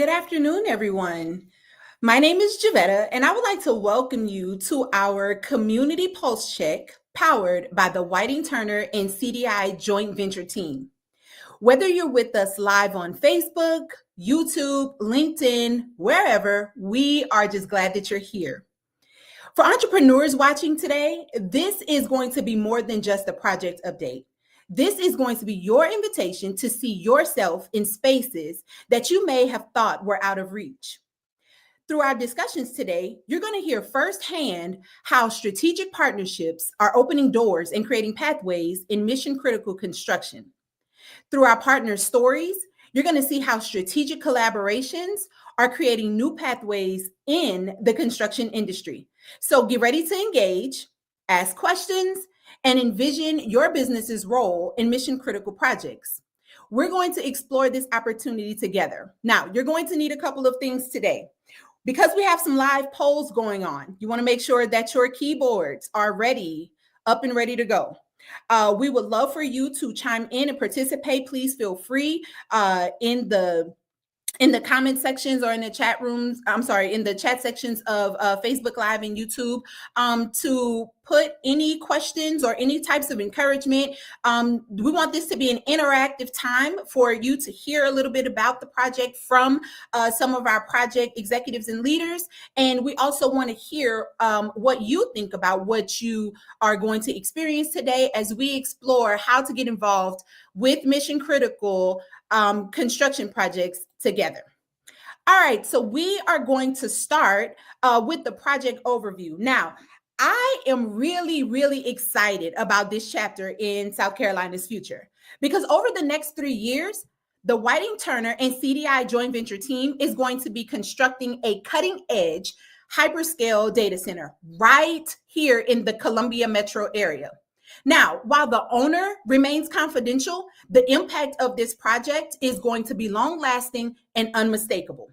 Good afternoon, everyone. My name is Javetta, and I would like to welcome you to our Community Pulse Check powered by the Whiting Turner and CDI Joint Venture Team. Whether you're with us live on Facebook, YouTube, LinkedIn, wherever, we are just glad that you're here. For entrepreneurs watching today, this is going to be more than just a project update. This is going to be your invitation to see yourself in spaces that you may have thought were out of reach. Through our discussions today, you're going to hear firsthand how strategic partnerships are opening doors and creating pathways in mission critical construction. Through our partners' stories, you're going to see how strategic collaborations are creating new pathways in the construction industry. So get ready to engage, ask questions, and envision your business's role in mission critical projects. We're going to explore this opportunity together. Now, you're going to need a couple of things today. Because we have some live polls going on, you want to make sure that your keyboards are ready, up and ready to go. We would love for you to chime in and participate. Please feel free in the comment sections or in the chat rooms, in the chat sections of Facebook Live and YouTube, to put any questions or any types of encouragement. We want this to be an interactive time for you to hear a little bit about the project from some of our project executives and leaders. And we also want to hear what you think about what you are going to experience today as we explore how to get involved with mission critical construction projects together. All right, so we are going to start with the project overview. Now, I am really, really excited about this chapter in South Carolina's future because over the next 3 years, the Whiting Turner and CDI Joint Venture Team is going to be constructing a cutting edge hyperscale data center right here in the Columbia metro area. Now, while the owner remains confidential, the impact of this project is going to be long lasting and unmistakable.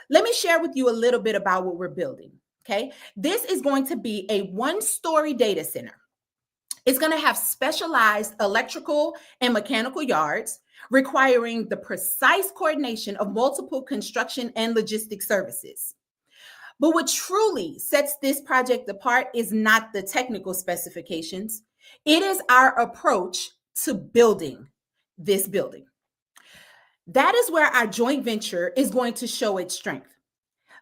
Let me share with you a little bit about what we're building. Okay, this is going to be a one-story data center. It's going to have specialized electrical and mechanical yards requiring the precise coordination of multiple construction and logistics services. But what truly sets this project apart is not the technical specifications. It is our approach to building this building. That is where our joint venture is going to show its strength.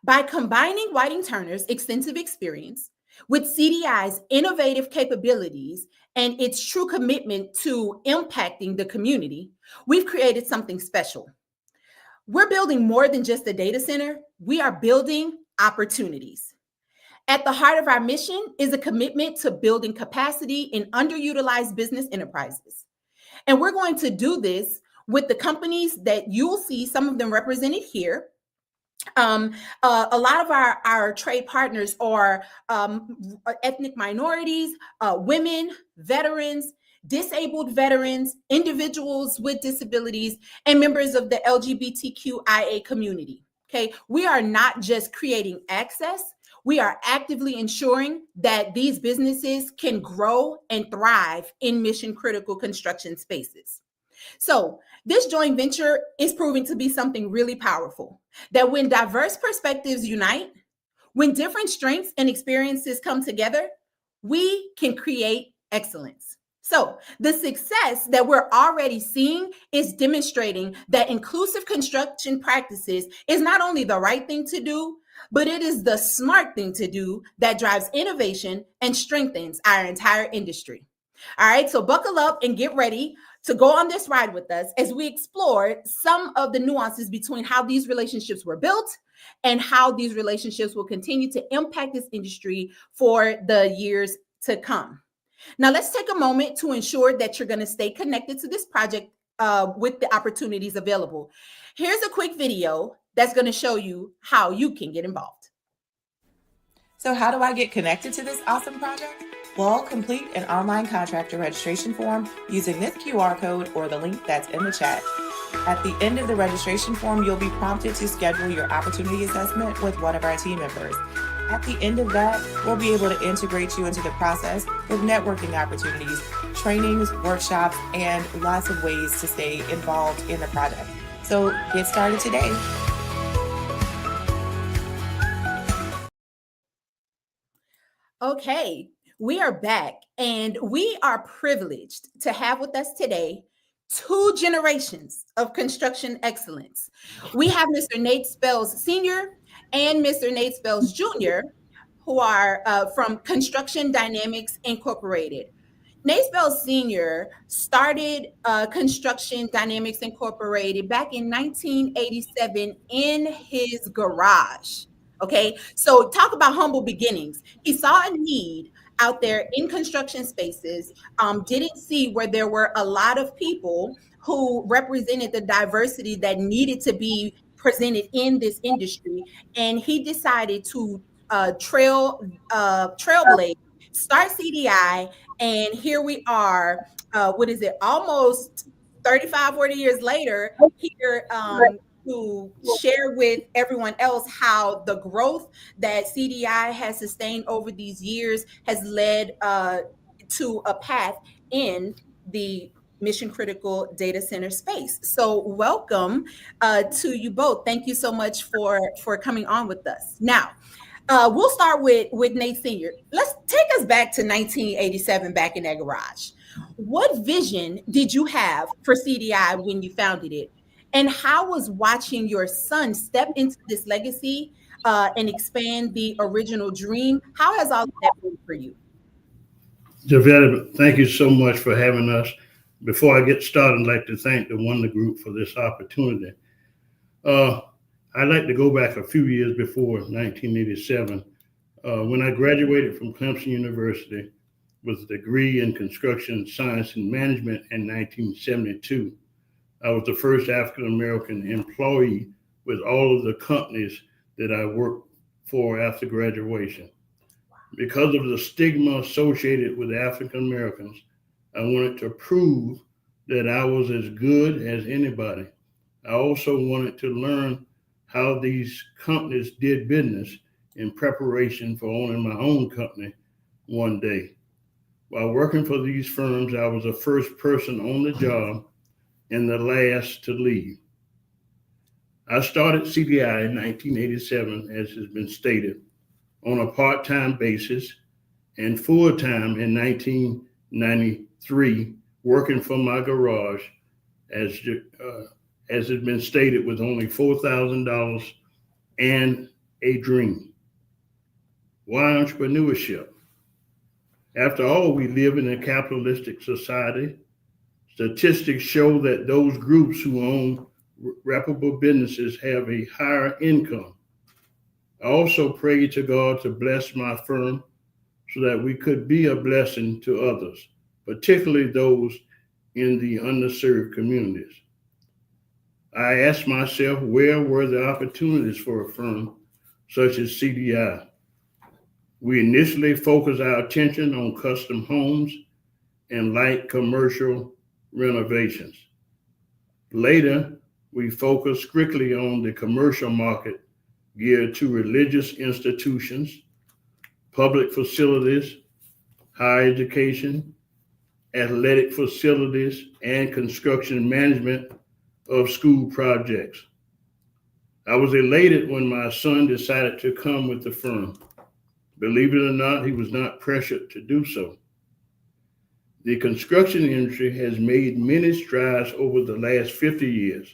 By combining Whiting Turner's extensive experience with CDI's innovative capabilities and its true commitment to impacting the community, we've created something special. We're building more than just a data center. We are building opportunities. At the heart of our mission is a commitment to building capacity in underutilized business enterprises. And we're going to do this with the companies that you'll see, some of them represented here. A lot of our trade partners are ethnic minorities, women, veterans, disabled veterans, individuals with disabilities, and members of the LGBTQIA community. Okay, we are not just creating access, we are actively ensuring that these businesses can grow and thrive in mission critical construction spaces. So this joint venture is proving to be something really powerful, that when diverse perspectives unite, when different strengths and experiences come together, we can create excellence. So the success that we're already seeing is demonstrating that inclusive construction practices is not only the right thing to do, but it is the smart thing to do that drives innovation and strengthens our entire industry. All right, so buckle up and get ready to go on this ride with us as we explore some of the nuances between how these relationships were built and how these relationships will continue to impact this industry for the years to come. Now, let's take a moment to ensure that you're going to stay connected to this project with the opportunities available. Here's a quick video that's going to show you how you can get involved. So how do I get connected to this awesome project? Well, complete an online contractor registration form using this QR code or the link that's in the chat. At the end of the registration form, you'll be prompted to schedule your opportunity assessment with one of our team members. At the end of that, we'll be able to integrate you into the process with networking opportunities, trainings, workshops, and lots of ways to stay involved in the project. So get started today. Okay, we are back and we are privileged to have with us today two generations of construction excellence. We have Mr. Nate Spells Sr. and Mr. Nate Spells Jr., who are from Construction Dynamics Incorporated. Nate Spells Sr. started Construction Dynamics Incorporated back in 1987 in his garage. Okay, so talk about humble beginnings. He saw a need out there in construction spaces, didn't see where there were a lot of people who represented the diversity that needed to be presented in this industry, and he decided to trailblaze, start CDI, and here we are. What is it? Almost 35, 40 years later, here to share with everyone else how the growth that CDI has sustained over these years has led to a path in the mission critical data center space. So welcome to you both. Thank you so much for coming on with us. Now, we'll start with Nate Sr. Let's take us back to 1987, back in that garage. What vision did you have for CDI when you founded it? And how was watching your son step into this legacy and expand the original dream? How has all of that been for you? Javetta, thank you so much for having us. Before I get started, I'd like to thank the Wonder Group for this opportunity. I'd like to go back a few years before 1987, when I graduated from Clemson University with a degree in construction science and management in 1972. I was the first African-American employee with all of the companies that I worked for after graduation. Because of the stigma associated with African Americans, I wanted to prove that I was as good as anybody. I also wanted to learn how these companies did business in preparation for owning my own company one day. While working for these firms, I was the first person on the job and the last to leave. I started CDI in 1987, as has been stated, on a part-time basis, and full-time in 1993, working from my garage, as has been stated, with only $4,000 and a dream. Why entrepreneurship? After all, we live in a capitalistic society. Statistics show that those groups who own reputable businesses have a higher income. I also pray to God to bless my firm so that we could be a blessing to others, particularly those in the underserved communities. I asked myself, where were the opportunities for a firm such as CDI? We initially focused our attention on custom homes and light commercial renovations. Later, we focused strictly on the commercial market geared to religious institutions, public facilities, higher education, athletic facilities, and construction management of school projects. I was elated when my son decided to come with the firm. Believe it or not, he was not pressured to do so. The construction industry has made many strides over the last 50 years.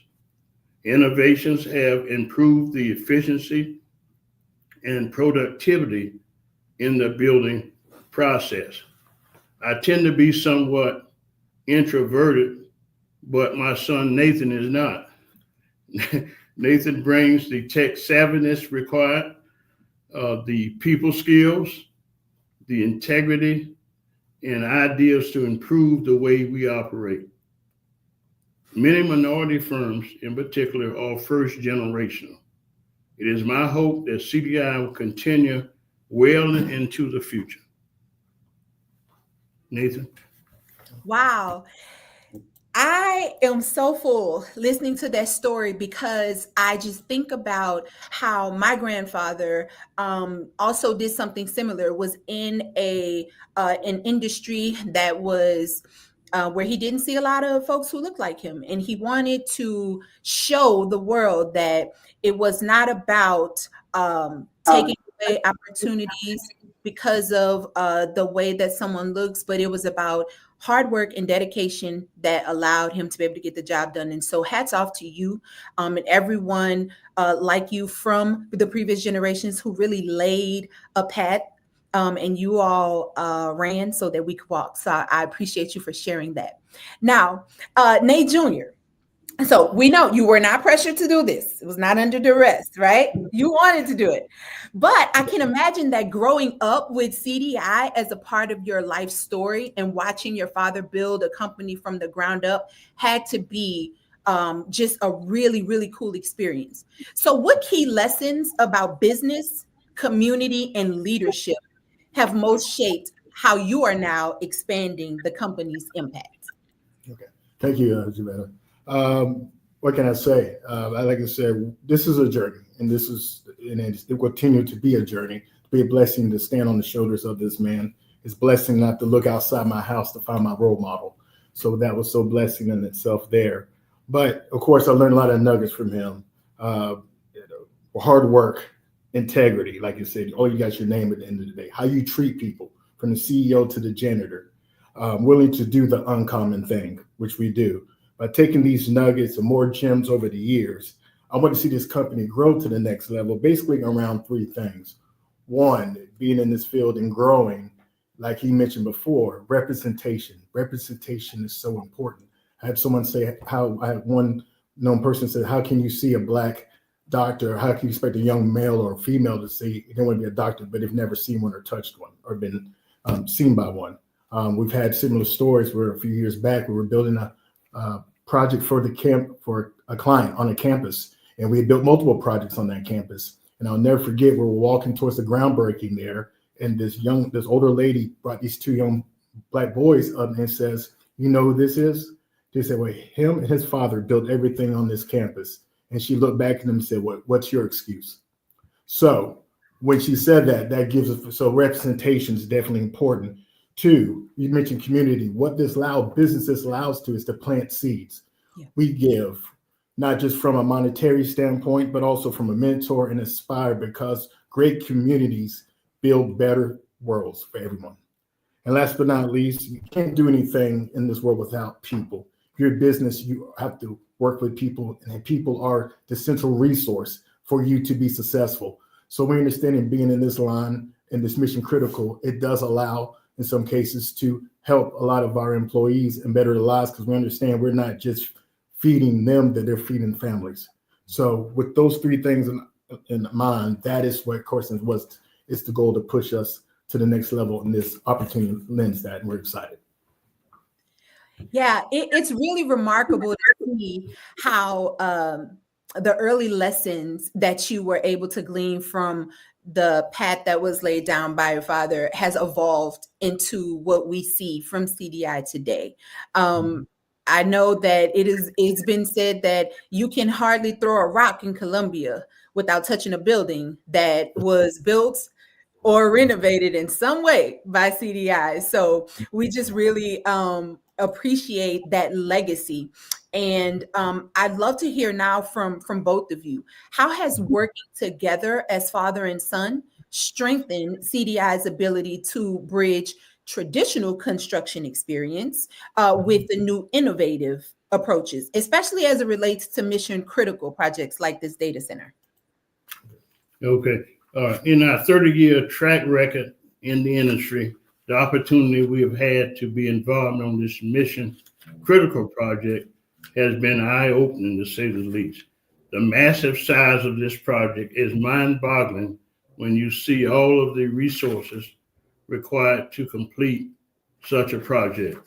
Innovations have improved the efficiency and productivity in the building process. I tend to be somewhat introverted, but my son Nathan is not. Nathan brings the tech savviness required, the people skills, the integrity, and ideas to improve the way we operate. Many minority firms, in particular, are first generational. It is my hope that CDI will continue well into the future. Nathan? Wow. I am so full listening to that story because I just think about how my grandfather also did something similar, was in an industry that was where he didn't see a lot of folks who looked like him. And he wanted to show the world that it was not about taking away opportunities because of the way that someone looks, but it was about hard work and dedication that allowed him to be able to get the job done. And so hats off to you and everyone like you from the previous generations who really laid a path and you all ran so that we could walk. So I appreciate you for sharing that. Now, Nate Jr., so we know you were not pressured to do this. It was not under duress, right? You wanted to do it. But I can imagine that growing up with CDI as a part of your life story and watching your father build a company from the ground up had to be just a really, really cool experience. So what key lessons about business, community, and leadership have most shaped how you are now expanding the company's impact? Okay. Thank you, Jimena. What can I say? Like I said, this is a journey, and it will continue to be a journey, to be a blessing to stand on the shoulders of this man. It's a blessing not to look outside my house to find my role model. So that was so blessing in itself there. But of course, I learned a lot of nuggets from him. Hard work, integrity, like you said, you got your name at the end of the day. How you treat people, from the CEO to the janitor, willing to do the uncommon thing, which we do. By taking these nuggets and more gems over the years, I want to see this company grow to the next level, basically around three things. One, being in this field and growing, like he mentioned before, representation. Representation is so important. I had someone say I had one known person said, how can you see a Black doctor? How can you expect a young male or female to see, they want to be a doctor, but they've never seen one or touched one or been seen by one. We've had similar stories where a few years back, we were building a project for a client on a campus, and we had built multiple projects on that campus. And I'll never forget, we were walking towards the groundbreaking there, and this older lady brought these two young Black boys up and says, "You know who this is?" They said, "Well, him and his father built everything on this campus." And she looked back at them and said, "What's your excuse?" So when she said that gives us, so representation is definitely important. Two, you mentioned community. What businesses allows to is to plant seeds. Yeah. We give, not just from a monetary standpoint, but also from a mentor and inspire, because great communities build better worlds for everyone. And last but not least, you can't do anything in this world without people. Your business, you have to work with people, and people are the central resource for you to be successful. So we understand, in being in this line and this mission critical, it does allow, in some cases, to help a lot of our employees and better their lives, because we understand we're not just feeding them, that they're feeding families. So with those three things in mind, that is what, of course, is the goal, to push us to the next level, and this opportunity lends that, and we're excited. Yeah, it's really remarkable to see how the early lessons that you were able to glean from the path that was laid down by your father has evolved into what we see from CDI today. I know that it's been said that you can hardly throw a rock in Columbia without touching a building that was built or renovated in some way by CDI. So we just really appreciate that legacy. And I'd love to hear now from both of you, how has working together as father and son strengthened CDI's ability to bridge traditional construction experience with the new innovative approaches, especially as it relates to mission critical projects like this data center? Okay. In our 30-year track record in the industry, the opportunity we have had to be involved on this mission critical project has been eye-opening, to say the least. The massive size of this project is mind-boggling when you see all of the resources required to complete such a project.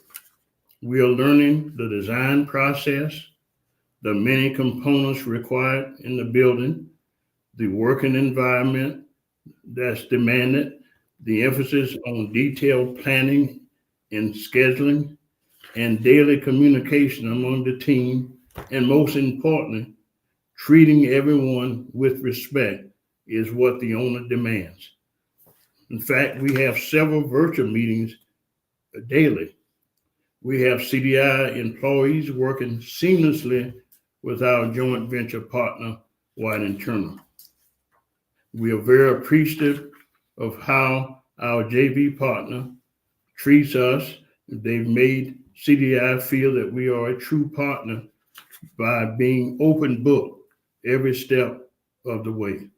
We are learning the design process, the many components required in the building, the working environment that's demanded, the emphasis on detailed planning and scheduling, and daily communication among the team, and most importantly, treating everyone with respect is what the owner demands. In fact, we have several virtual meetings daily. We have CDI employees working seamlessly with our joint venture partner, White & Turner. We are very appreciative of how our JV partner treats us. They've made CDI feel that we are a true partner by being open book every step of the way.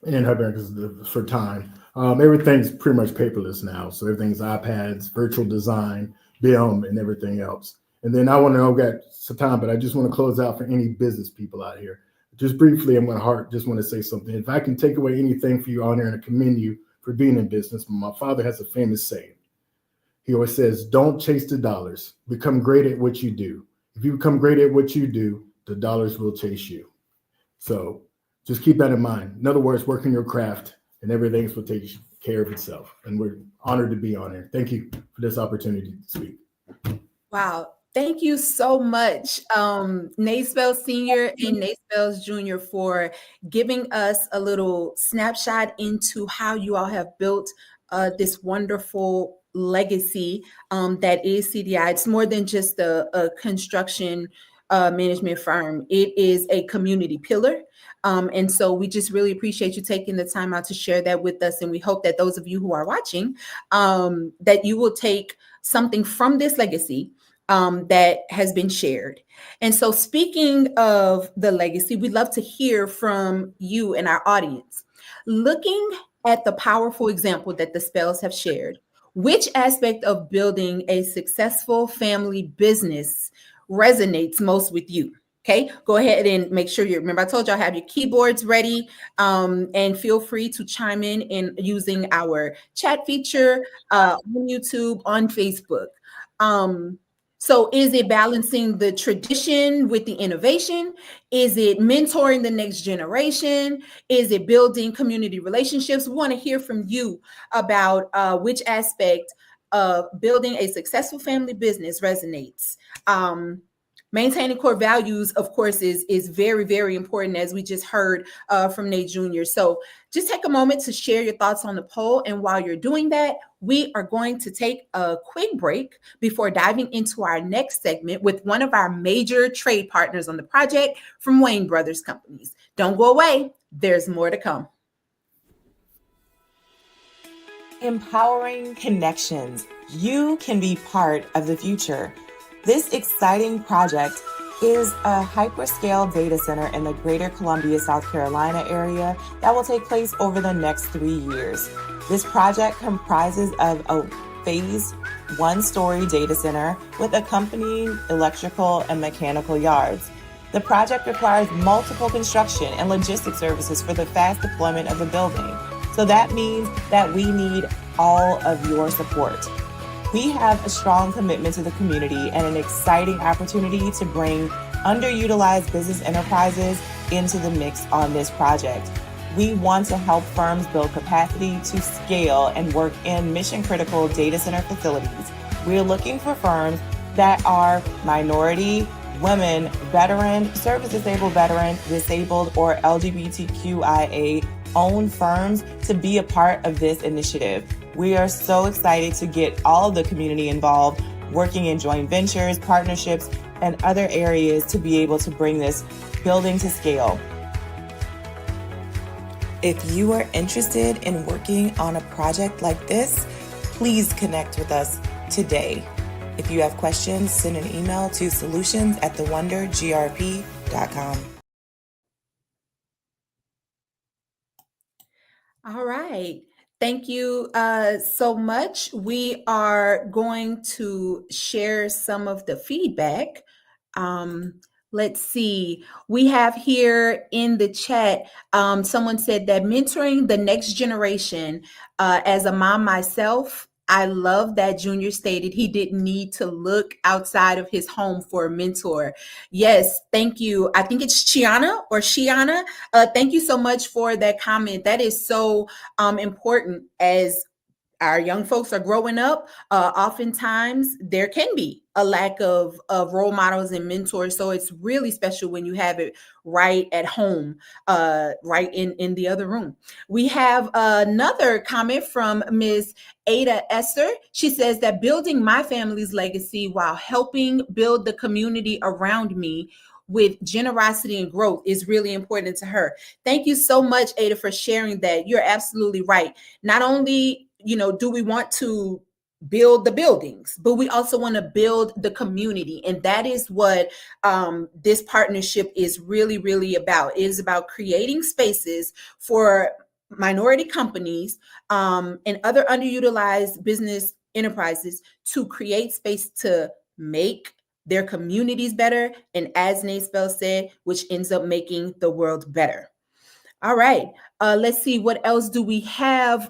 And because for time, everything's pretty much paperless now. So everything's iPads, virtual design, BIM, and everything else. And then I want to know, we've got some time, but I just want to close out for any business people out here. Just briefly, I'm going to just want to say something. If I can take away anything for you on here and I commend you for being in business, my father has a famous saying. He always says, don't chase the dollars. Become great at what you do. If you become great at what you do, the dollars will chase you. So just keep that in mind. In other words, work in your craft and everything will take care of itself. And we're honored to be on here. Thank you for this opportunity to speak. Wow. Thank you so much, Nate Spells Sr. and Nate Spells Jr. for giving us a little snapshot into how you all have built this wonderful legacy that is CDI. It's more than just a construction management firm. It is a community pillar. And so we just really appreciate you taking the time out to share that with us. And we hope that those of you who are watching, that you will take something from this legacy that has been shared. And so speaking of the legacy, we'd love to hear from you and our audience. Looking at the powerful example that the Spells have shared, which aspect of building a successful family business resonates most with you? Okay, go ahead and make sure remember I told y'all have your keyboards ready, and feel free to chime in using our chat feature on YouTube, on Facebook. So is it balancing the tradition with the innovation? Is it mentoring the next generation? Is it building community relationships? We want to hear from you about which aspect of building a successful family business resonates. Maintaining core values, of course, is very, very important, as we just heard from Nate Jr. So just take a moment to share your thoughts on the poll. And while you're doing that, we are going to take a quick break before diving into our next segment with one of our major trade partners on the project from Wayne Brothers Companies. Don't go away. There's more to come. Empowering connections. You can be part of the future. This exciting project is a hyperscale data center in the greater Columbia, South Carolina area that will take place over the next 3 years. This project comprises of a phased one-story data center with accompanying electrical and mechanical yards. The project requires multiple construction and logistics services for the fast deployment of the building. So that means that we need all of your support. We have a strong commitment to the community and an exciting opportunity to bring underutilized business enterprises into the mix on this project. We want to help firms build capacity to scale and work in mission-critical data center facilities. We're looking for firms that are minority, women, veteran, service-disabled veteran, disabled, or LGBTQIA-owned firms to be a part of this initiative. We are so excited to get all of the community involved, working in joint ventures, partnerships, and other areas to be able to bring this building to scale. If you are interested in working on a project like this, please connect with us today. If you have questions, send an email to solutions@thewondergrp.com. All right. Thank you so much. We are going to share some of the feedback. Let's see. We have here in the chat, someone said that mentoring the next generation, as a mom myself, I love that Junior stated he didn't need to look outside of his home for a mentor. Yes, thank you. I think it's Shiana. Thank you so much for that comment. That is so important. As our young folks are growing up, oftentimes there can be a lack of role models and mentors. So it's really special when you have it right at home, right in the other room. We have another comment from Ms. Ada Esther. She says that building my family's legacy while helping build the community around me with generosity and growth is really important to her. Thank you so much, Ada, for sharing that. You're absolutely right. Not only, do we want to build the buildings, but we also want to build the community. And that is what this partnership is really, really about. It is about creating spaces for minority companies and other underutilized business enterprises to create space to make their communities better. And as Nate Spell said, which ends up making the world better. All right. Let's see. What else do we have?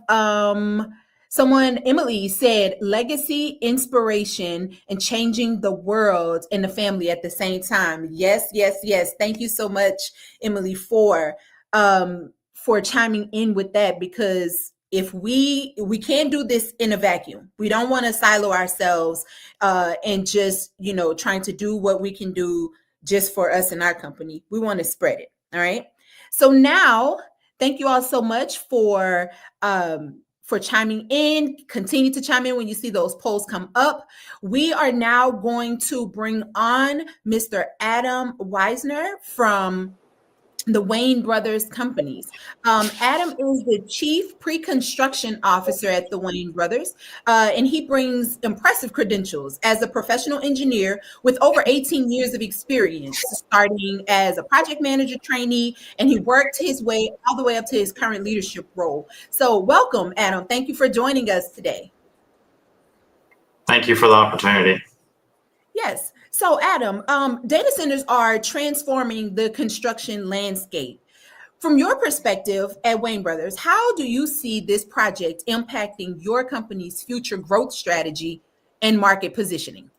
Emily said, legacy, inspiration, and changing the world and the family at the same time. Yes, yes, yes. Thank you so much, Emily, for chiming in with that, because if we can't do this in a vacuum. We don't want to silo ourselves and just, trying to do what we can do just for us and our company. We want to spread it. All right. So now, thank you all so much for chiming in. Continue to chime in when you see those polls come up. We are now going to bring on Mr. Adam Weisner from the Wayne Brothers Companies. Adam is the Chief Pre-Construction Officer at the Wayne Brothers, and he brings impressive credentials as a professional engineer with over 18 years of experience, starting as a project manager trainee, and he worked his way all the way up to his current leadership role. So welcome, Adam. Thank you for joining us today. Thank you for the opportunity. Yes. So, Adam, data centers are transforming the construction landscape. From your perspective at Wayne Brothers, how do you see this project impacting your company's future growth strategy and market positioning?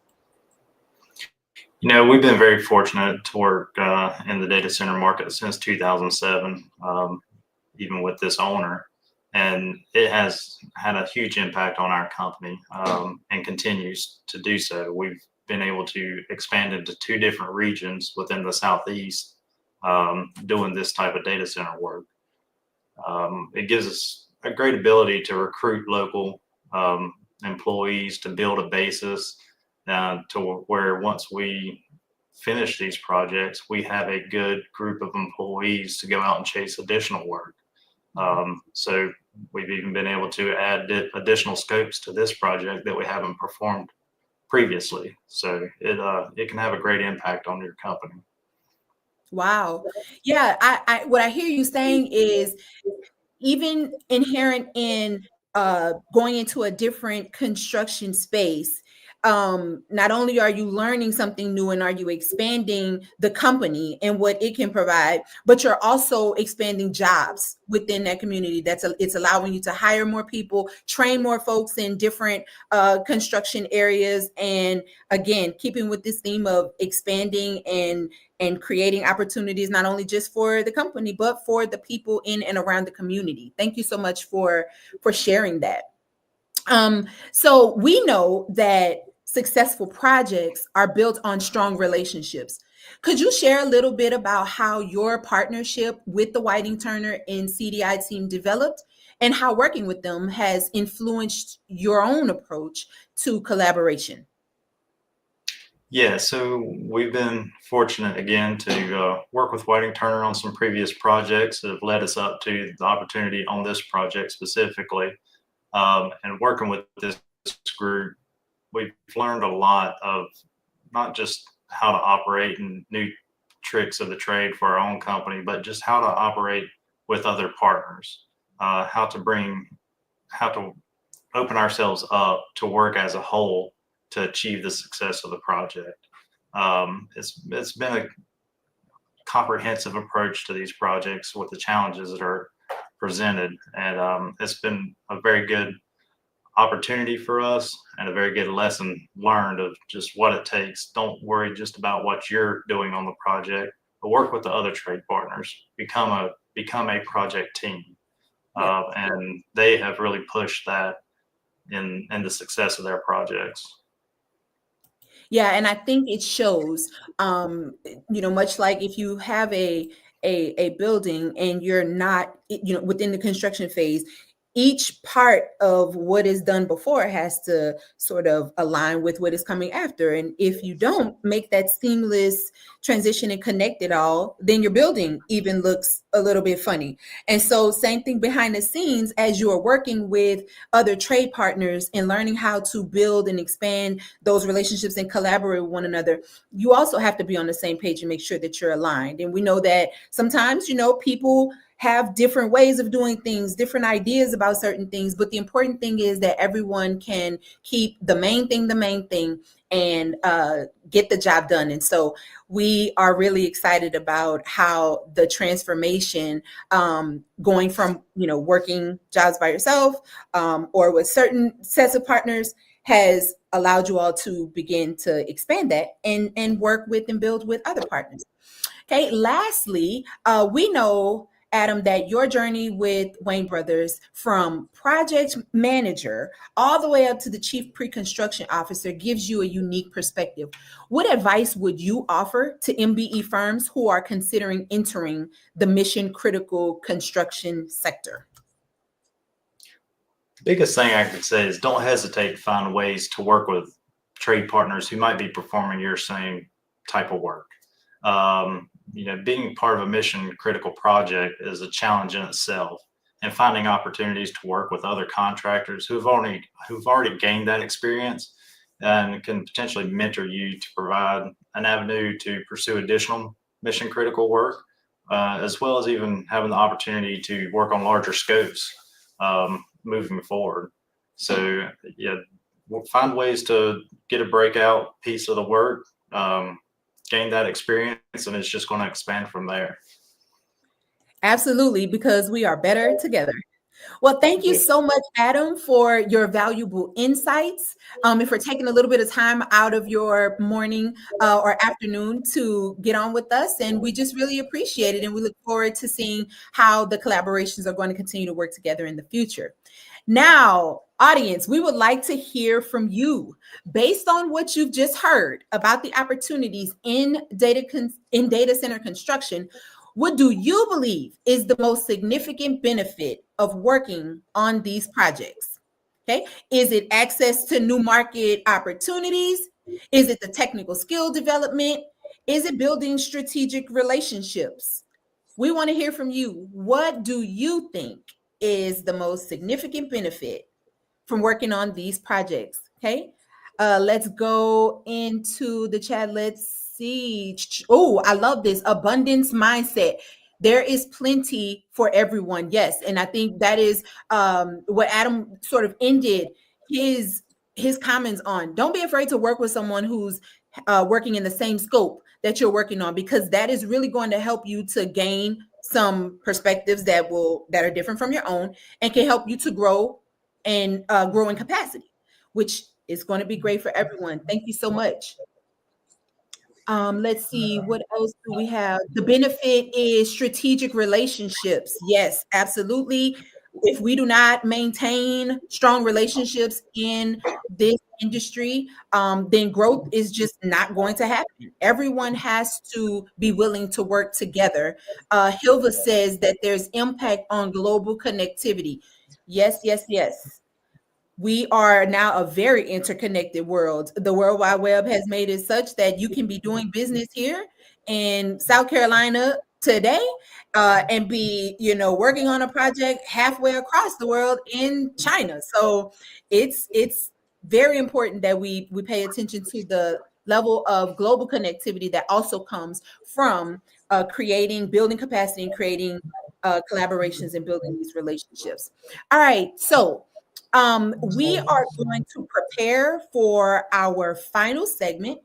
We've been very fortunate to work in the data center market since 2007, even with this owner. And it has had a huge impact on our company and continues to do so. We've been able to expand into 2 different regions within the Southeast doing this type of data center work. It gives us a great ability to recruit local employees, to build a basis to where once we finish these projects, we have a good group of employees to go out and chase additional work. So we've even been able to add additional scopes to this project that we haven't performed previously. So it can have a great impact on your company. Wow. Yeah. I what I hear you saying is even inherent in going into a different construction space, not only are you learning something new and are you expanding the company and what it can provide, but you're also expanding jobs within that community. It's allowing you to hire more people, train more folks in different construction areas. And again, keeping with this theme of expanding and creating opportunities, not only just for the company, but for the people in and around the community. Thank you so much for sharing that. So we know that successful projects are built on strong relationships. Could you share a little bit about how your partnership with the Whiting Turner and CDI team developed and how working with them has influenced your own approach to collaboration? Yeah, so we've been fortunate again to work with Whiting Turner on some previous projects that have led us up to the opportunity on this project specifically. And working with this group, we've learned a lot of not just how to operate and new tricks of the trade for our own company, but just how to operate with other partners, how to open ourselves up to work as a whole to achieve the success of the project. It's been a comprehensive approach to these projects with the challenges that are presented, and it's been a very good opportunity for us and a very good lesson learned of just what it takes. Don't worry just about what you're doing on the project, but work with the other trade partners. Become a project team, and they have really pushed that in the success of their projects. Yeah, and I think it shows, much like if you have a building and you're not, within the construction phase, each part of what is done before has to sort of align with what is coming after. And if you don't make that seamless transition and connect it all, then your building even looks a little bit funny. And so same thing behind the scenes, as you are working with other trade partners and learning how to build and expand those relationships and collaborate with one another, you also have to be on the same page and make sure that you're aligned. And we know that sometimes, people have different ways of doing things, different ideas about certain things. But the important thing is that everyone can keep the main thing and get the job done. And so we are really excited about how the transformation, going from, working jobs by yourself or with certain sets of partners, has allowed you all to begin to expand that and work with and build with other partners. Okay, lastly, we know, Adam, that your journey with Wayne Brothers, from project manager all the way up to the chief pre-construction officer, gives you a unique perspective. What advice would you offer to MBE firms who are considering entering the mission critical construction sector? Biggest thing I could say is don't hesitate to find ways to work with trade partners who might be performing your same type of work. Being part of a mission critical project is a challenge in itself, and finding opportunities to work with other contractors who've already gained that experience and can potentially mentor you to provide an avenue to pursue additional mission critical work, as well as even having the opportunity to work on larger scopes moving forward. So we'll find ways to get a breakout piece of the work, gain that experience, and it's just going to expand from there. Absolutely, because we are better together. Well, thank you so much, Adam, for your valuable insights, and for taking a little bit of time out of your morning or afternoon to get on with us. And we just really appreciate it. And we look forward to seeing how the collaborations are going to continue to work together in the future. Now, audience, we would like to hear from you. Based on what you've just heard about the opportunities in data center construction, what do you believe is the most significant benefit of working on these projects? Okay, is it access to new market opportunities? Is it the technical skill development? Is it building strategic relationships? We want to hear from you. What do you think is the most significant benefit from working on these projects? Okay, let's go into the chat. Let's see. Oh, I love this abundance mindset. There is plenty for everyone. Yes, and I think that is what Adam sort of ended his comments on. Don't be afraid to work with someone who's working in the same scope that you're working on, because that is really going to help you to gain some perspectives that are different from your own and can help you to grow and grow in capacity, which is going to be great for everyone. Thank you so much. Let's see, what else do we have? The benefit is strategic relationships. Yes, absolutely. If we do not maintain strong relationships in this industry, then growth is just not going to happen. Everyone has to be willing to work together. Hilva says that there's impact on global connectivity. Yes, yes, yes. We are now a very interconnected world. The World Wide Web has made it such that you can be doing business here in South Carolina today and be, working on a project halfway across the world in China. So it's very important that we pay attention to the level of global connectivity that also comes from building capacity and creating collaborations and building these relationships. All right, so we are going to prepare for our final segment,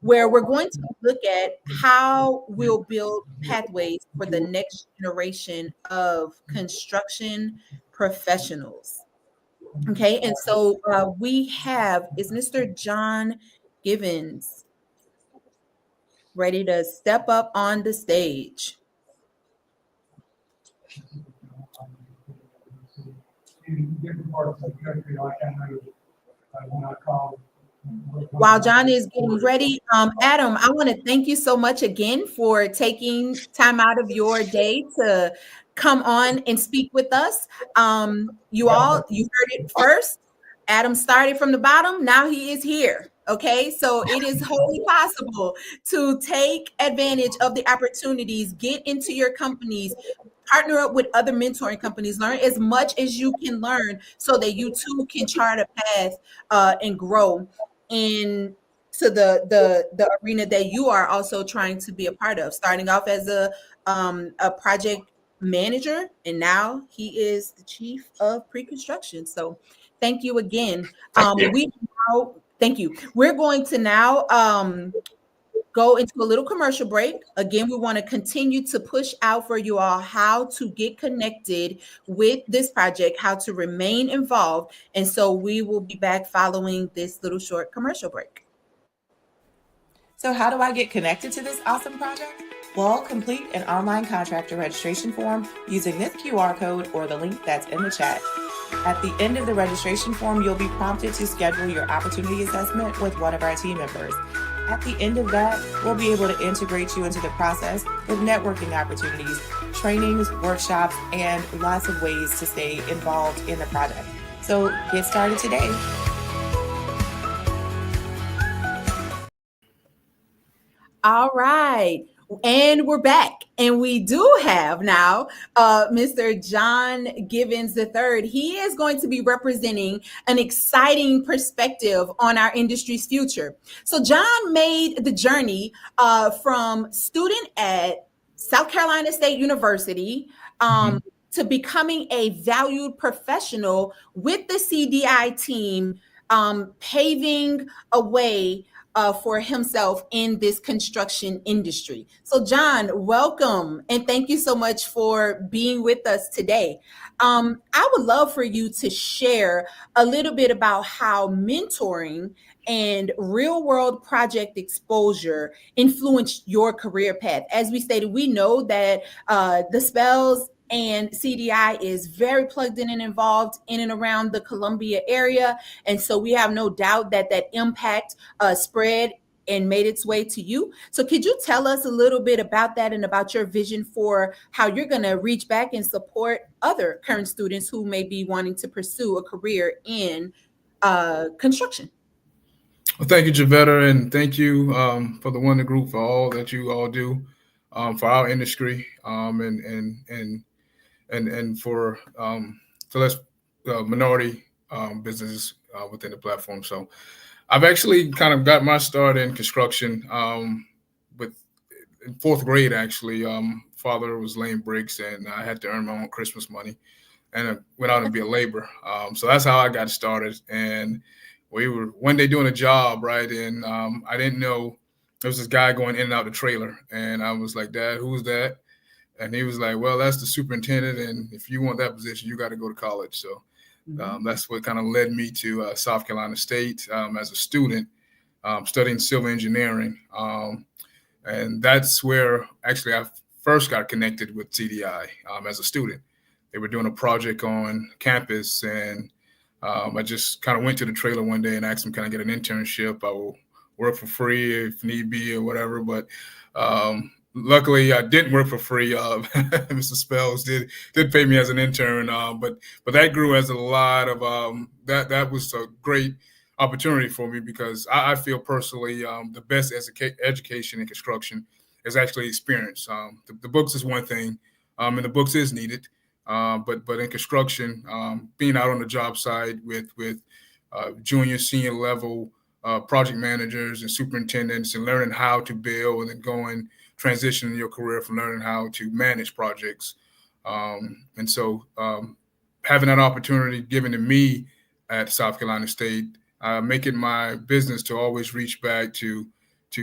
where we're going to look at how we'll build pathways for the next generation of construction professionals. Okay, and so is Mr. John Givens ready to step up on the stage? While John is getting ready, Adam, I want to thank you so much again for taking time out of your day to come on and speak with us. You heard it first. Adam started from the bottom. Now he is here. Okay, so it is wholly possible to take advantage of the opportunities, get into your companies, partner up with other mentoring companies, learn as much as you can learn so that you too can chart a path and grow in to the arena that you are also trying to be a part of, starting off as a project manager, and now he is the chief of pre-construction. So thank you again. Thank you. We're going to now go into a little commercial break. Again, we want to continue to push out for you all how to get connected with this project, how to remain involved. And so we will be back following this little short commercial break. So how do I get connected to this awesome project? Well, complete an online contractor registration form using this QR code or the link that's in the chat. At the end of the registration form, you'll be prompted to schedule your opportunity assessment with one of our team members. At the end of that, we'll be able to integrate you into the process with networking opportunities, trainings, workshops, and lots of ways to stay involved in the project. So get started today. All right. And we're back. And we do have now Mr. John Givens III. He is going to be representing an exciting perspective on our industry's future. So John made the journey from student at South Carolina State University to becoming a valued professional with the CDI team, paving a way for himself in this construction industry. So John, welcome. And thank you so much for being with us today. I would love for you to share a little bit about how mentoring and real world project exposure influenced your career path. As we stated, we know that the spells and CDI is very plugged in and involved in and around the Columbia area. And so we have no doubt that that impact spread and made its way to you. So could you tell us a little bit about that and about your vision for how you're going to reach back and support other current students who may be wanting to pursue a career in construction? Well, thank you, Javetta, and thank you for the Wonder Group for all that you all do for our industry and for less minority businesses within the platform. So I've actually kind of got my start in construction in fourth grade, actually. Father was laying bricks, and I had to earn my own Christmas money and I went out and be a laborer. So that's how I got started. And we were one day doing a job, right? And I didn't know there was this guy going in and out the trailer. And I was like, Dad, who's that? And he was like, well, that's the superintendent. And if you want that position, you got to go to college. So that's what kind of led me to South Carolina State as a student, studying civil engineering. And that's where actually I first got connected with CDI as a student. They were doing a project on campus, and I just kind of went to the trailer one day and asked them, can I get an internship? I will work for free if need be or whatever. But luckily, I didn't work for free. Mr. Spells did pay me as an intern, but that grew as a lot of that was a great opportunity for me because I feel personally the best education in construction is actually experience. The books is one thing, and the books is needed, but in construction, being out on the job site with junior, senior level project managers and superintendents and learning how to build and then going transitioning your career from learning how to manage projects. And so having that opportunity given to me at South Carolina State, make it my business to always reach back to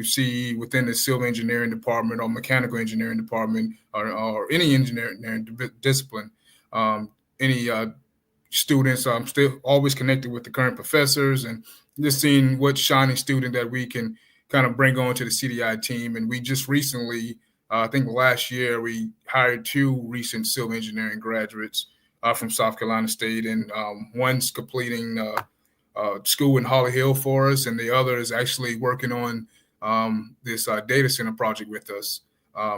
see within the civil engineering department or mechanical engineering department or any engineering discipline, any students. I'm still always connected with the current professors and just seeing what shining student that we can kind of bring on to the CDI team. And we just recently, I think last year, we hired 2 recent civil engineering graduates from South Carolina State, and one's completing school in Holly Hill for us, and the other is actually working on this data center project with us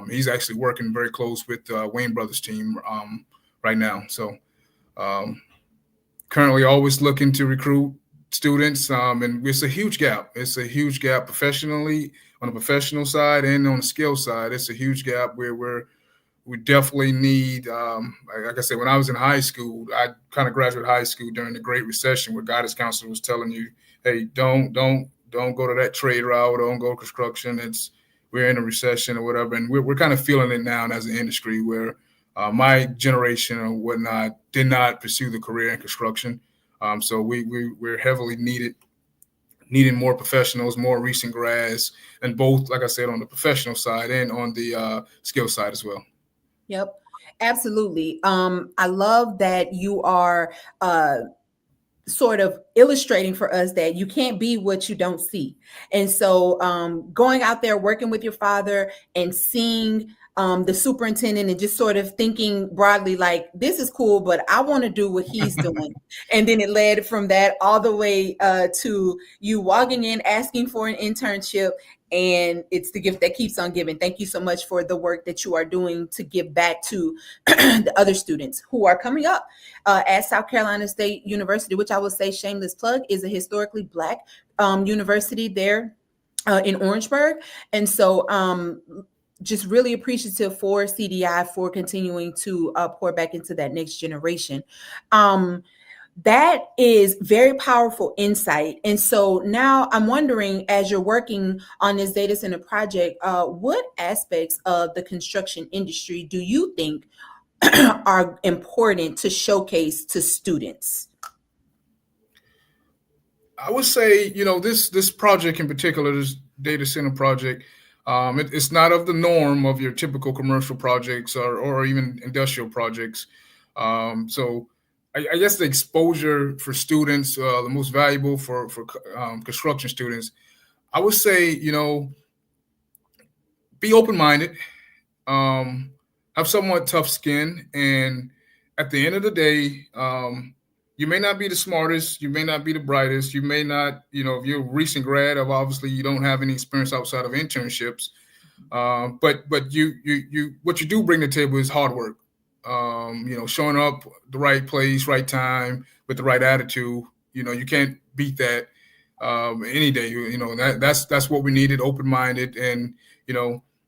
He's actually working very close with Wayne Brothers team right now. So currently always looking to recruit students, and it's a huge gap. It's a huge gap professionally on the professional side and on the skill side. It's a huge gap where we definitely need, like I said, when I was in high school, I kind of graduated high school during the Great Recession, where guidance counselor was telling you, hey, don't go to that trade route, don't go construction. We're in a recession or whatever. And we're kind of feeling it now as an industry where my generation or whatnot did not pursue the career in construction. So we're heavily needing more professionals, more recent grads, and both, like I said, on the professional side and on the skill side as well. Yep, absolutely. I love that you are sort of illustrating for us that you can't be what you don't see. And so going out there, working with your father and seeing the superintendent and just sort of thinking broadly, like, this is cool, but I want to do what he's doing. And then it led from that all the way to you walking in, asking for an internship. And it's the gift that keeps on giving. Thank you so much for the work that you are doing to give back to the other students who are coming up at South Carolina State University, which I will say, shameless plug, is a historically Black university there in Orangeburg. And so just really appreciative for CDI for continuing to pour back into that next generation. That is very powerful insight. And so now I'm wondering, as you're working on this data center project, what aspects of the construction industry do you think are important to showcase to students? I would say, this project in particular, this data center project, it's not of the norm of your typical commercial projects or even industrial projects. So I guess the exposure for students, the most valuable for construction students, I would say, be open-minded, have somewhat tough skin. And at the end of the day, you may not be the smartest, you may not be the brightest, you may not, if you're a recent grad, obviously you don't have any experience outside of internships. But you what you do bring to the table is hard work. Showing up the right place, right time, with the right attitude. You can't beat that any day. That's what we needed, open-minded. And,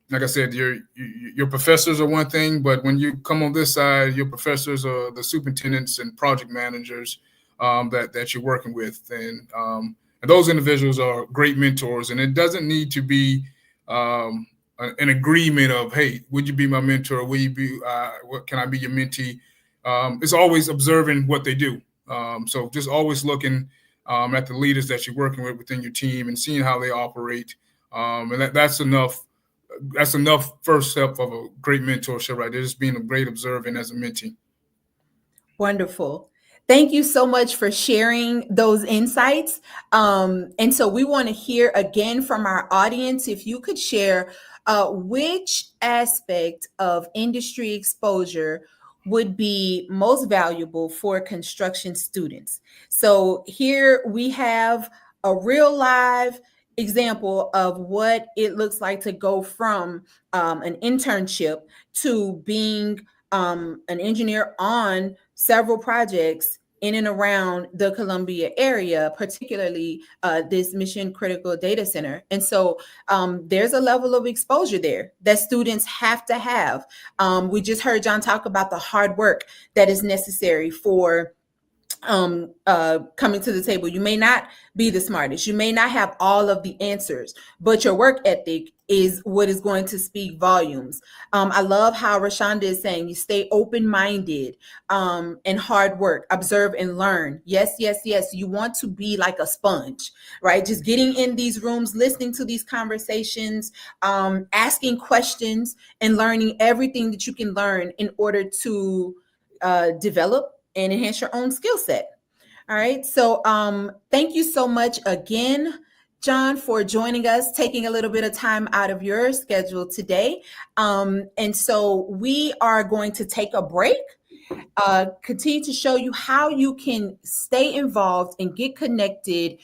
like I said, your professors are one thing, but when you come on this side, your professors are the superintendents and project managers that you're working with. And those individuals are great mentors. And it doesn't need to be an agreement of, hey, would you be my mentor? Will you be, what can I be your mentee? It's always observing what they do. So just always looking at the leaders that you're working with within your team and seeing how they operate. And that's enough. That's enough first step of a great mentorship, right there, just being a great observant as a mentee. Wonderful. Thank you so much for sharing those insights. And so we want to hear again from our audience, if you could share which aspect of industry exposure would be most valuable for construction students. So here we have a real live example of what it looks like to go from an internship to being an engineer on several projects in and around the Columbia area, particularly this mission critical data center. And so there's a level of exposure there that students have to have. We just heard John talk about the hard work that is necessary for coming to the table. You may not be the smartest, you may not have all of the answers, but your work ethic is what is going to speak volumes. I love how Rashonda is saying you stay open-minded and hard work, observe and learn. Yes, yes, yes. You want to be like a sponge, right? Just getting in these rooms, listening to these conversations, asking questions and learning everything that you can learn in order to develop and enhance your own skill set. All right. So thank you so much again, John, for joining us, taking a little bit of time out of your schedule today. And so we are going to take a break. continue to show you how you can stay involved and get connected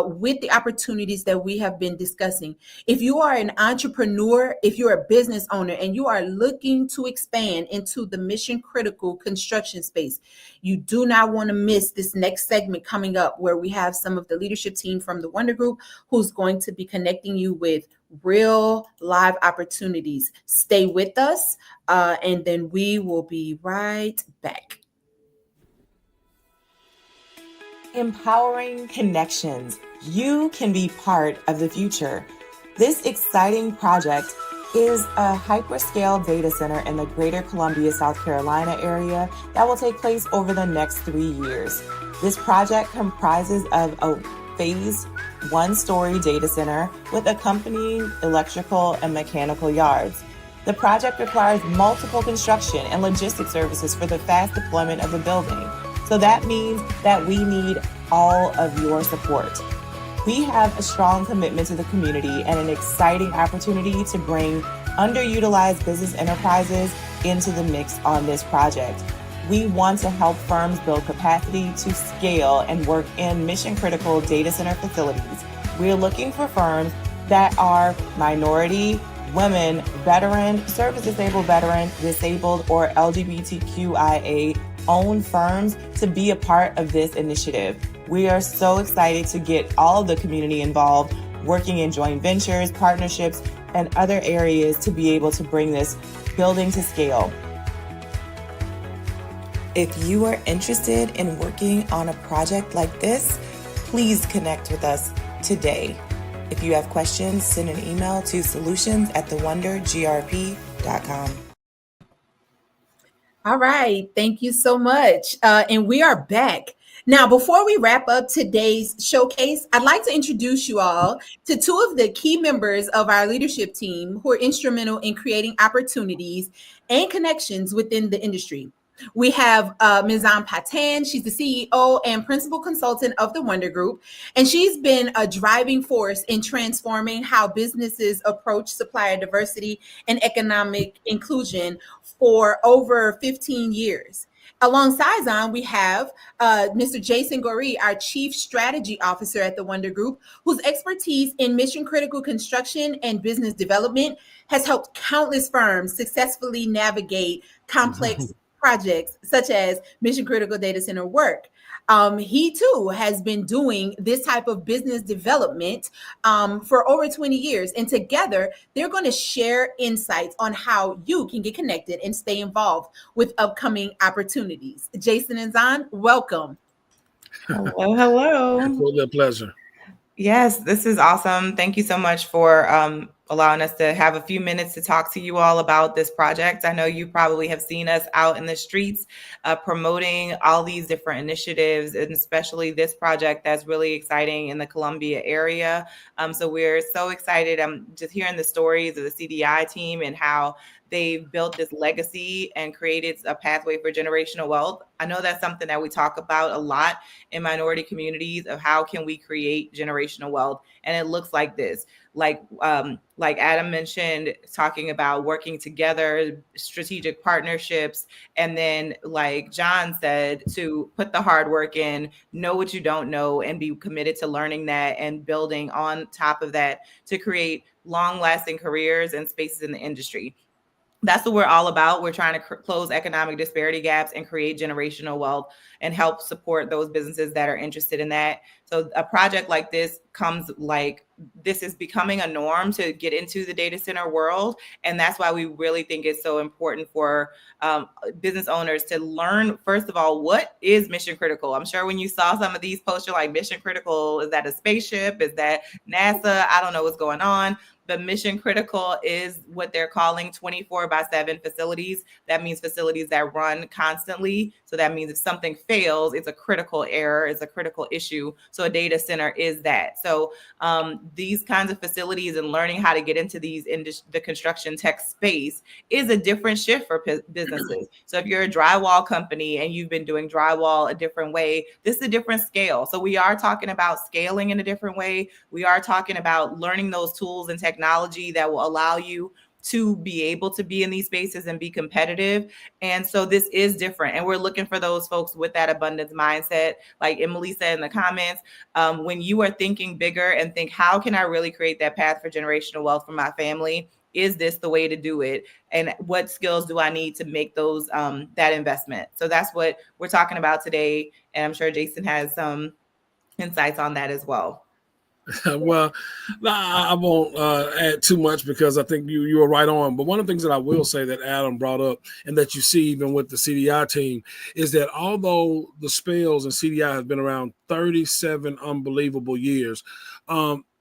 with the opportunities that we have been discussing. If you are an entrepreneur, if you're a business owner, and you are looking to expand into the mission critical construction space, you do not want to miss this next segment coming up, where we have some of the leadership team from the Wonder Group who's going to be connecting you with real live opportunities. Stay with us, and then we will be right back. Empowering connections. You can be part of the future. This exciting project is a hyperscale data center in the greater Columbia, South Carolina area that will take place over the next 3 years. This project comprises of a phased one-story data center with accompanying electrical and mechanical yards. The project requires multiple construction and logistics services for the fast deployment of the building. So that means that we need all of your support. We have a strong commitment to the community and an exciting opportunity to bring underutilized business enterprises into the mix on this project. We want to help firms build capacity to scale and work in mission-critical data center facilities. We're looking for firms that are minority, women, veteran, service-disabled veteran, disabled, or LGBTQIA-owned firms to be a part of this initiative. We are so excited to get all of the community involved, working in joint ventures, partnerships, and other areas to be able to bring this building to scale. If you are interested in working on a project like this, please connect with us today. If you have questions, send an email to solutions@thewondergrp.com. All right. Thank you so much. And we are back. Now, before we wrap up today's showcase, I'd like to introduce you all to two of the key members of our leadership team who are instrumental in creating opportunities and connections within the industry. We have Mizan Patan. She's the CEO and principal consultant of the Wonder Group, and she's been a driving force in transforming how businesses approach supplier diversity and economic inclusion for over 15 years. Alongside Zan, we have Mr. Jason Goree, our Chief Strategy Officer at the Wonder Group, whose expertise in mission-critical construction and business development has helped countless firms successfully navigate complex projects such as mission-critical data center work. He too has been doing this type of business development for over 20 years. And together, they're going to share insights on how you can get connected and stay involved with upcoming opportunities. Jason and Zan, welcome. Hello, hello. It's a pleasure. Yes, this is awesome. Thank you so much for allowing us to have a few minutes to talk to you all about this project. I know you probably have seen us out in the streets promoting all these different initiatives, and especially this project that's really exciting in the Columbia area. So we're so excited. I'm just hearing the stories of the CDI team and how they've built this legacy and created a pathway for generational wealth. I know that's something that we talk about a lot in minority communities, of how can we create generational wealth. And it looks like this, like Adam mentioned, talking about working together, strategic partnerships, and then like John said, to put the hard work in, know what you don't know, and be committed to learning that and building on top of that to create long-lasting careers and spaces in the industry. That's what we're all about. We're trying to close economic disparity gaps and create generational wealth and help support those businesses that are interested in that. So a project like this this is becoming a norm to get into the data center world. And that's why we really think it's so important for business owners to learn, first of all, what is mission critical? I'm sure when you saw some of these posts, you're like, mission critical, is that a spaceship? Is that NASA? I don't know what's going on. But mission critical is what they're calling 24/7 facilities. That means facilities that run constantly. So that means if something fails, it's a critical error, it's a critical issue. So a data center is that. So these kinds of facilities and learning how to get into the construction tech space is a different shift for businesses. So if you're a drywall company and you've been doing drywall a different way, this is a different scale. So we are talking about scaling in a different way. We are talking about learning those tools and technology that will allow you to be able to be in these spaces and be competitive. And so this is different. And we're looking for those folks with that abundance mindset. Like Emily said in the comments, when you are thinking bigger and think, how can I really create that path for generational wealth for my family? Is this the way to do it? And what skills do I need to make those that investment? So that's what we're talking about today. And I'm sure Jason has some insights on that as well. Well, I won't add too much because I think you were right on. But one of the things that I will say that Adam brought up and that you see even with the CDI team is that although the Spells and CDI have been around 37 unbelievable years,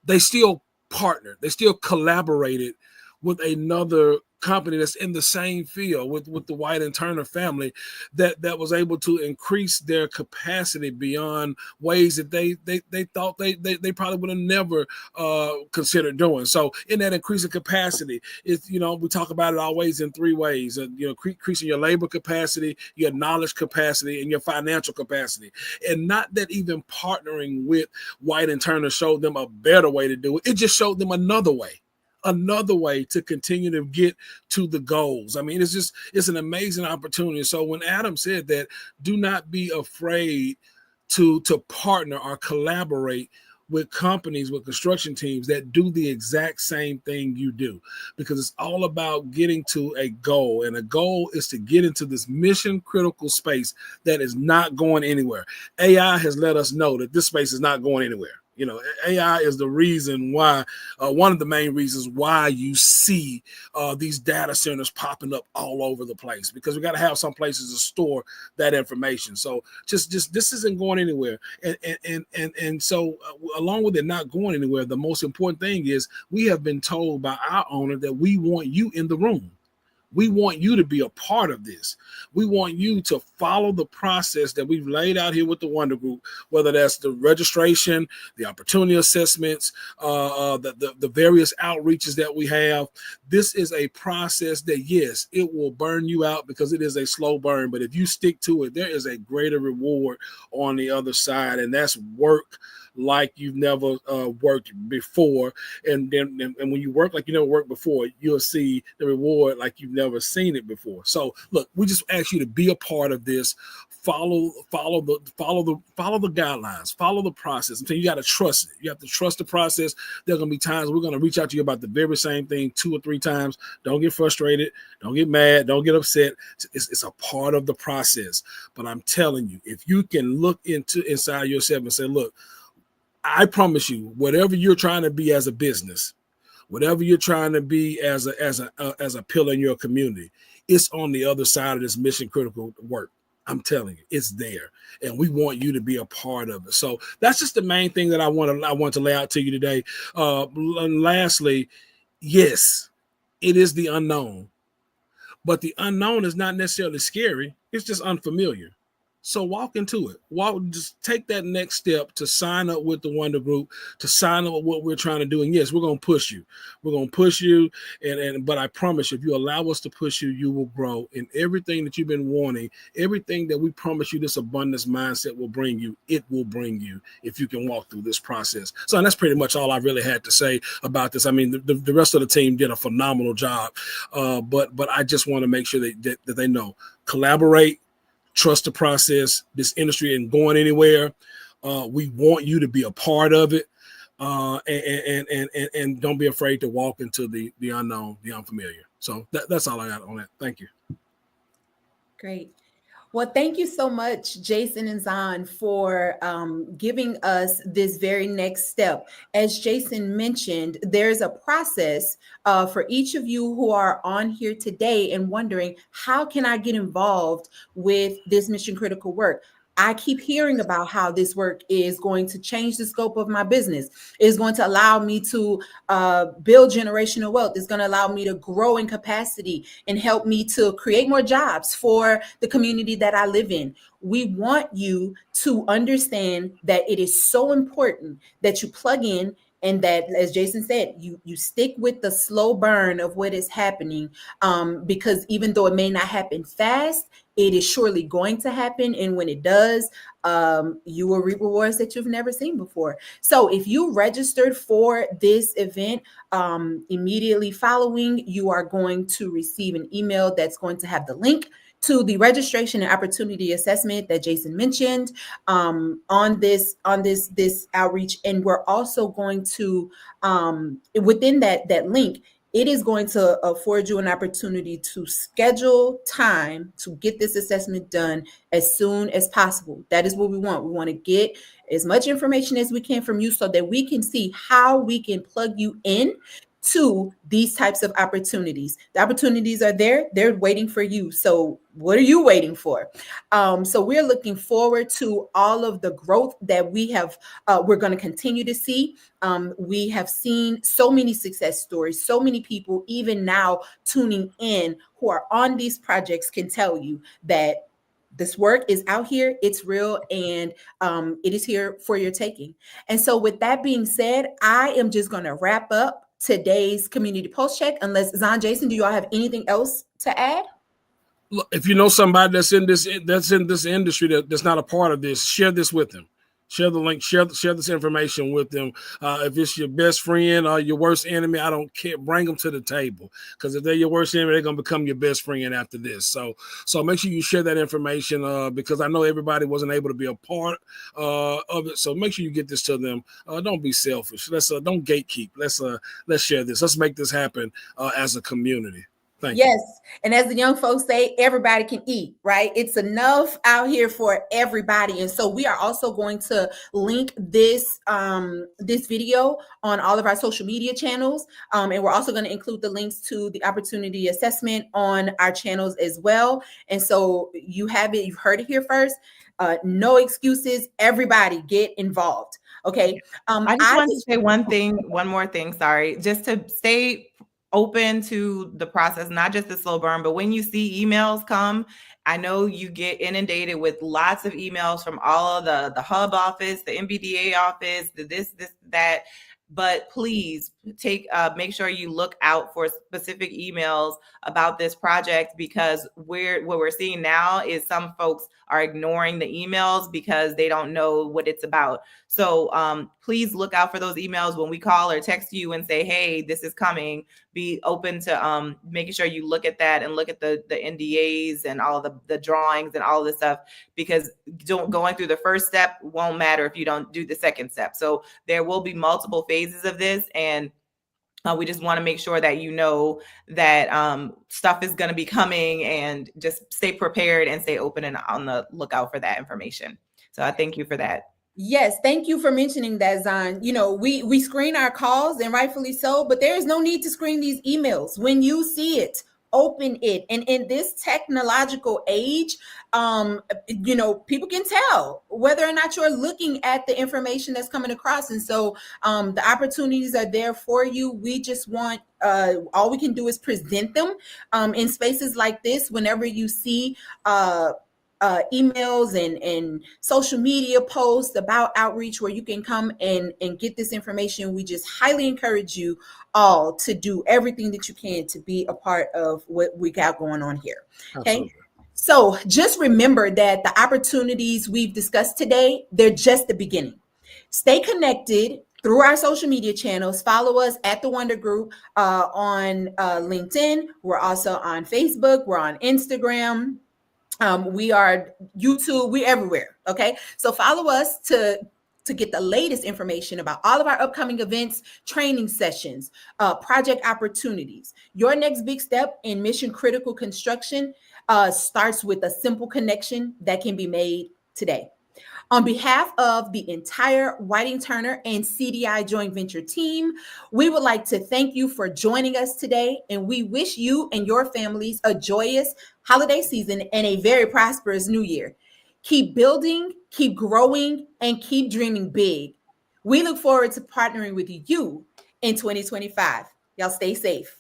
they still partnered. They still collaborated with another company that's in the same field with the White and Turner family that was able to increase their capacity beyond ways that they thought they probably would have never considered doing. So in that increasing capacity, it's, you know, we talk about it always in three ways, you know, increasing your labor capacity, your knowledge capacity, and your financial capacity. And not that even partnering with White and Turner showed them a better way to do it. It just showed them another way to continue to get to the goals. I mean, it's an amazing opportunity. So when Adam said that, do not be afraid to partner or collaborate with companies, with construction teams that do the exact same thing you do, because it's all about getting to a goal. And a goal is to get into this mission critical space that is not going anywhere. AI has let us know that this space is not going anywhere. You know, AI is the reason why, one of the main reasons why you see these data centers popping up all over the place, because we got to have some places to store that information. So just this isn't going anywhere. And so along with it not going anywhere, the most important thing is we have been told by our owner that we want you in the room. We want you to be a part of this. We want you to follow the process that we've laid out here with the Wonder Group, whether that's the registration, the opportunity assessments, the various outreaches that we have. This is a process that, yes, it will burn you out because it is a slow burn. But if you stick to it, there is a greater reward on the other side, and that's work like you've never worked before. And when you work like you never worked before, you'll see the reward like you've never seen it before. So look, we just ask you to be a part of this. Follow the guidelines, follow the process. I'm saying you got to trust it. You have to trust the process. There are going to be times we're going to reach out to you about the very same thing 2 or 3 times. Don't get frustrated. Don't get mad. Don't get upset. It's a part of the process. But I'm telling you, if you can look inside yourself and say, look, I promise you, whatever you're trying to be as a business, whatever you're trying to be as a pillar in your community, it's on the other side of this mission critical work. I'm telling you, it's there, and we want you to be a part of it. So that's just the main thing that I want to lay out to you today. And lastly, yes, it is the unknown, but the unknown is not necessarily scary. It's just unfamiliar. So walk into it. Just take that next step to sign up with the Wonder Group, to sign up with what we're trying to do. And yes, we're going to push you. We're going to push you. But I promise you, if you allow us to push you, you will grow in everything that you've been wanting. Everything that we promise you this abundance mindset will bring you, it will bring you if you can walk through this process. So and that's pretty much all I really had to say about this. I mean, the rest of the team did a phenomenal job. But I just want to make sure that they know, collaborate, trust the process. This industry isn't going anywhere. We want you to be a part of it, and don't be afraid to walk into the unknown, the unfamiliar. So that's all I got on that. Thank you. Great. Well, thank you so much, Jason and Zahn, for giving us this very next step. As Jason mentioned, there's a process for each of you who are on here today and wondering, how can I get involved with this mission critical work? I keep hearing about how this work is going to change the scope of my business. It's going to allow me to build generational wealth. It's going to allow me to grow in capacity and help me to create more jobs for the community that I live in. We want you to understand that it is so important that you plug in and that, as Jason said, you stick with the slow burn of what is happening, because even though it may not happen fast, it is surely going to happen. And when it does, you will reap rewards that you've never seen before. So if you registered for this event, immediately following, you are going to receive an email that's going to have the link to the registration and opportunity assessment that Jason mentioned on this outreach. And we're also going to, within that link, it is going to afford you an opportunity to schedule time to get this assessment done as soon as possible. That is what we want. We want to get as much information as we can from you so that we can see how we can plug you in to these types of opportunities. The opportunities are there. They're waiting for you. So what are you waiting for? So we're looking forward to all of the growth that we're going to continue to see. We have seen so many success stories, so many people even now tuning in who are on these projects can tell you that this work is out here, it's real, and it is here for your taking. And so with that being said, I am just going to wrap up today's community pulse check, unless Zahn, Jason, do you all have anything else to add? Look, if you know somebody that's in this industry that's not a part of this, share this with them. Share the link, share this information with them. If it's your best friend or your worst enemy, I don't care. Bring them to the table, because if they're your worst enemy, they're going to become your best friend after this. So make sure you share that information, because I know everybody wasn't able to be a part of it. So make sure you get this to them. Don't be selfish. Don't gatekeep. Let's share this. Let's make this happen as a community. Thank you. Yes. And as the young folks say, everybody can eat, right? It's enough out here for everybody. And so we are also going to link this video on all of our social media channels. And we're also going to include the links to the opportunity assessment on our channels as well. And so you have it, you've heard it here first. No excuses. Everybody get involved. Okay. I just wanted to say one more thing. Sorry. Just to stay open to the process, not just the slow burn, but when you see emails come, I know you get inundated with lots of emails from all of the hub office, the MBDA office, this, that. But please make sure you look out for specific emails about this project, because what we're seeing now is some folks are ignoring the emails because they don't know what it's about. So please look out for those emails when we call or text you and say, hey, this is coming. Be open to making sure you look at that and look at the NDAs and all the drawings and all of this stuff, because going through the first step won't matter if you don't do the second step. So there will be multiple phases of this, and we just want to make sure that you know that stuff is going to be coming, and just stay prepared and stay open and on the lookout for that information. So I thank you for that. Yes, thank you for mentioning that, Zahn. You know, we screen our calls, and rightfully so, but there is no need to screen these emails. When you see it, open it. And in this technological age, you know, people can tell whether or not you're looking at the information that's coming across. And so the opportunities are there for you. We just want, all we can do is present them in spaces like this. Whenever you see emails and social media posts about outreach where you can come and get this information, we just highly encourage you all to do everything that you can to be a part of what we got going on here. Okay. Absolutely. So just remember that the opportunities we've discussed today, they're just the beginning. Stay connected through our social media channels. Follow us at The Wonder Group on LinkedIn. We're also on Facebook. We're on Instagram. We are YouTube, we're everywhere. Okay. So follow us to get the latest information about all of our upcoming events, training sessions, project opportunities. Your next big step in mission critical construction starts with a simple connection that can be made today. On behalf of the entire Whiting-Turner and CDI joint venture team, we would like to thank you for joining us today, and we wish you and your families a joyous holiday season and a very prosperous new year. Keep building, keep growing, and keep dreaming big. We look forward to partnering with you in 2025. Y'all stay safe.